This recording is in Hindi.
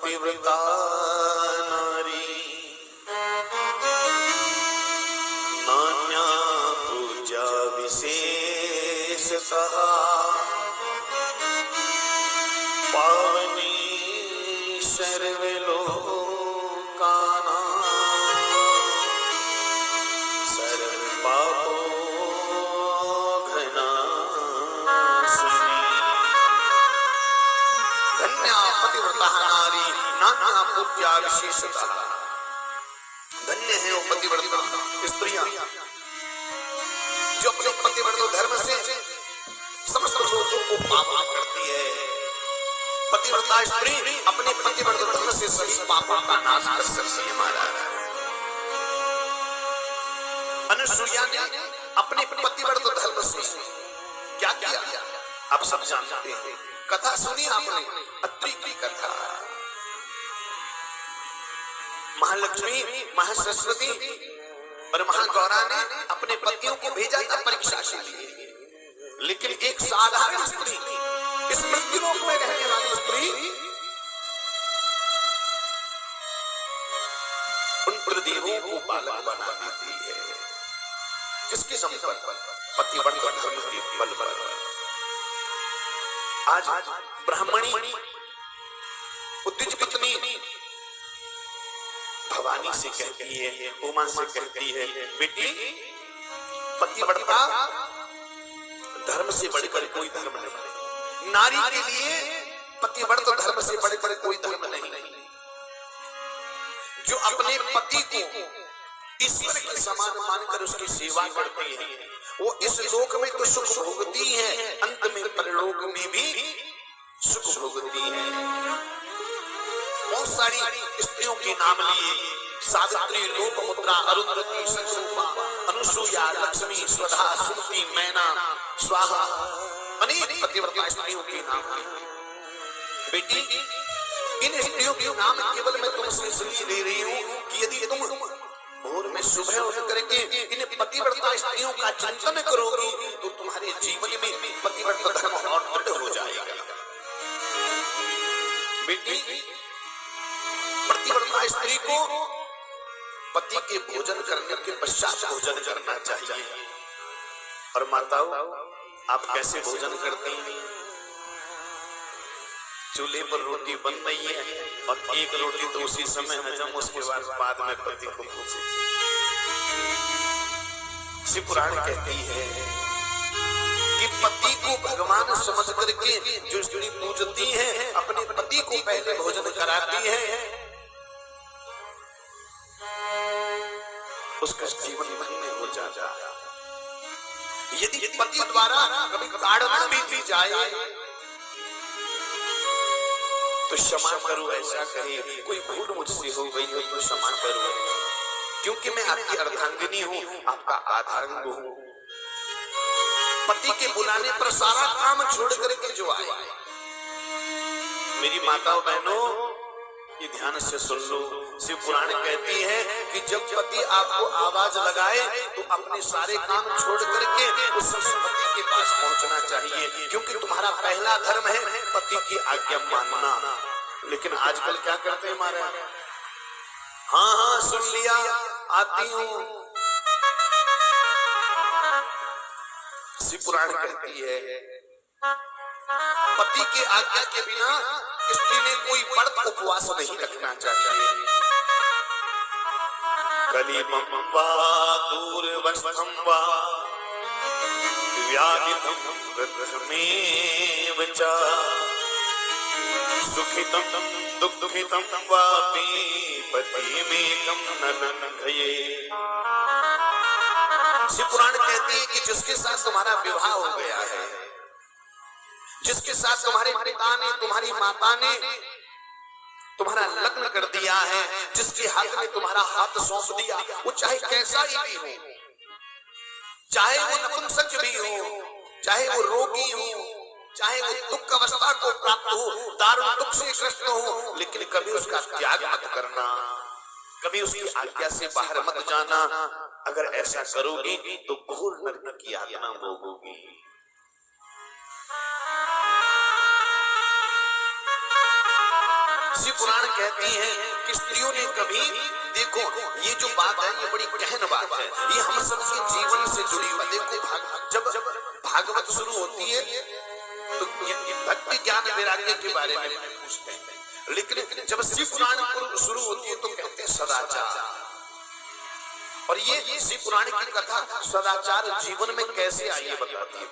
पतिव्रता नारी नान्या पूजा विशेषतः पावनी सर्वलोकानां सर्वपापोघनाशिनी। धन्या पतिव्रता नारी नान्या पूज्या विशेषतः। धन्य है वो पतिव्रता स्त्रियां जो अपने पतिव्रत धर्म से समस्त लोगों को पाप करती है। पतिव्रता स्त्री अपने पतिव्रत धर्म से सभी पापों का नाश कर सकती है। महाराज अनुसुईया ने अपने पतिव्रत धर्म से क्या किया आप सब जानते हैं। कथा सुनी आपने, अत्रि की कथा। महालक्ष्मी, महासरस्वती और महागौरा ने अपने पतियों को भेजा था परीक्षा के लिए, लेकिन एक साधारण स्त्री, इस मृत्युलोक में रहने वाली स्त्री उन प्रदेवों को बालक बना देती है। किसके संबल पर? पतिव्रत धर्म के बल पर। आज ब्राह्मणी उद्दिज पत्नी भवानी से कहती है, उमा से कहती है, बेटी पतिव्रता धर्म से बढ़कर कोई धर्म नहीं। नारी के लिए पतिव्रत धर्म से बढ़कर कोई धर्म नहीं। जो अपने पति को ईश्वर के समान मानकर उसकी सेवा करती है, वो इस लोक में तो सुख भोगती है, अंत में परलोक में भी सुख भोगती है। बहुत सारी स्त्रियों के नाम लिए, सावित्री, लोपमुद्रा, अरुंधति, सचरूपा, अनुसुईया, लक्ष्मी, स्वधा, सुमति, मैना, स्वाहा, अनेक पतिव्रता स्त्रियों के नाम हैं। बेटी इन स्त्रियों के नाम केवल मैं तुमसे इसलिए ले रही हूँ कि यदि तुम भोर में सुबह उठ करके इन पतिव्रता स्त्रियों का चिंतन करोगी तो तुम्हारे जीवन में पतिव्रत धर्म और दृढ़ हो जाएगा। बेटी पतिव्रता स्त्री को पति के भोजन करने के पश्चात भोजन करना चाहिए। और माताओं, आप कैसे भोजन करती हैं? चूल्हे पर रोटी बन रही है और एक रोटी तो उसी समय हजम, उसके बाद में पति को पूछे। शिव पुराण कहती है कि पति को भगवान समझ करके जो स्त्री पूजती है, अपने पति को पहले भोजन कराती है, उसका जीवन धन्य हो जाता है। यदि पति द्वारा कभी ताड़ना भी दी जाए तो क्षमा करो, ऐसा कहे, कोई भूल मुझसे हो गई हो तो क्षमा करो, क्योंकि मैं आपकी अर्धांगिनी हूँ, आपका आधारंग हूँ। पति के बुलाने पर सारा काम छोड़ करके जो आए। मेरी माताओं बहनों, ये ध्यान से सुन लो। शिव पुराण कहती है कि जब पति आपको आवाज लगाए तो अपने सारे काम छोड़ करके उस पति के पास पहुंचना चाहिए, क्योंकि तुम्हारा पहला धर्म है पति की आज्ञा मानना। लेकिन आजकल क्या करते हैं हमारे? हाँ हाँ सुन लिया, आती हूँ। शिव पुराण कहती है पति की आज्ञा के बिना स्त्री ने कोई व्रत उपवास नहीं रखना चाहिए। कलिमं वा दूरवस्थं वा व्याधितं वृद्धमेव च सुखितं दुःखितं वापि पतिमेकं न लङ्घये। शिव पुराण कहती है कि जिसके साथ तुम्हारा विवाह हो गया है, जिसके साथ तुम्हारे पिता ने, तुम्हारी माता ने तुम्हारा लग्न कर दिया है, जिसके हाथ में तुम्हारा हाथ सौंप दिया, वो चाहे कैसा ही भी हो, चाहे वो नपुंसक भी हो, चाहे वो रोगी हो, चाहे वो दुख अवस्था को प्राप्त हो, दारुण दुख से ग्रस्त हो, लेकिन कभी उसका त्याग मत करना, कभी उसकी आज्ञा से बाहर मत जाना। अगर ऐसा करोगी तो घोर नरक की यातना भोगोगी। शिव पुराण कहती है कि स्त्रियों ने कभी, देखो ये जो बात है ये बड़ी गहन बात है, ये हम सबके जीवन से जुड़ी हुई। देखो जब भागवत शुरू होती है तो भक्ति ज्ञान वैराग्य के बारे में पूछते हैं, लेकिन जब शिव पुराण शुरू होती है तो कहते हैं सदाचार। और ये शिव पुराण की कथा सदाचार जीवन में कैसे आई है बताती है।